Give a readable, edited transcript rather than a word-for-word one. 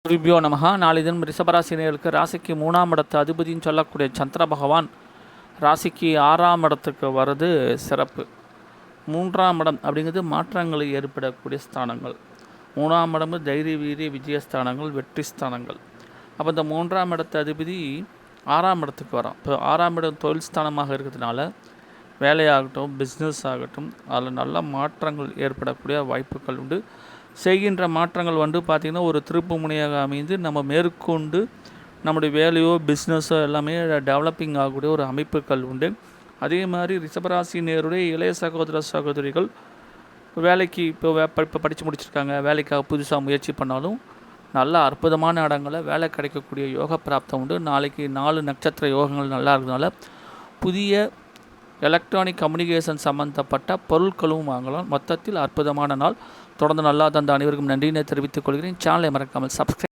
குருபியோ நமகா. நாளை தினம் ரிஷபராசினியர்களுக்கு ராசிக்கு 3ஆம் இடத்து அதிபதினு சொல்லக்கூடிய சந்திர பகவான் ராசிக்கு 6ஆம் இடத்துக்கு வர்றது சிறப்பு. 3ஆம் இடம் அப்படிங்கிறது மாற்றங்களை ஏற்படக்கூடிய ஸ்தானங்கள். 3ஆம் இடம் தைரிய வீரிய விஜயஸ்தானங்கள், வெற்றி ஸ்தானங்கள். அப்போ இந்த 3ஆம் இடத்து அதிபதி 6ஆம் இடத்துக்கு வரோம். இப்போ 6ஆம் இடம் தொழில் ஸ்தானமாக இருக்கிறதுனால வேலையாகட்டும், பிஸ்னஸ் ஆகட்டும், அதில் நல்ல மாற்றங்கள் ஏற்படக்கூடிய வாய்ப்புகள் உண்டு. செய்கின்ற மாற்றங்கள் பார்த்திங்கன்னா ஒரு திருப்பு முனையாக அமைந்து நம்ம மேற்கொண்டு நம்முடைய வேலையோ பிஸ்னஸோ எல்லாமே டெவலப்பிங் ஆகக்கூடிய ஒரு அமைப்புகள் உண்டு. அதே மாதிரி ரிஷபராசி நேருடைய இளைய சகோதர சகோதரிகள் வேலைக்கு இப்போ படித்து முடிச்சிருக்காங்க, வேலைக்காக புதுசாக முயற்சி பண்ணாலும் நல்ல அற்புதமான இடங்களில் வேலை கிடைக்கக்கூடிய யோக பிராப்தம் உண்டு. நாளைக்கு 4 நட்சத்திர யோகங்கள் நல்லா இருக்கிறதுனால புதிய எலக்ட்ரானிக் கம்யூனிகேஷன் சம்மந்தப்பட்ட பொருட்களும் வாங்கலாம். மொத்தத்தில் அற்புதமான நாள். தொடர்ந்து நல்லா தந்த அனைவருக்கும் நன்றியினை தெரிவித்துக் கொள்கிறேன். சேனலை மறக்காமல் சப்ஸ்கிரைப்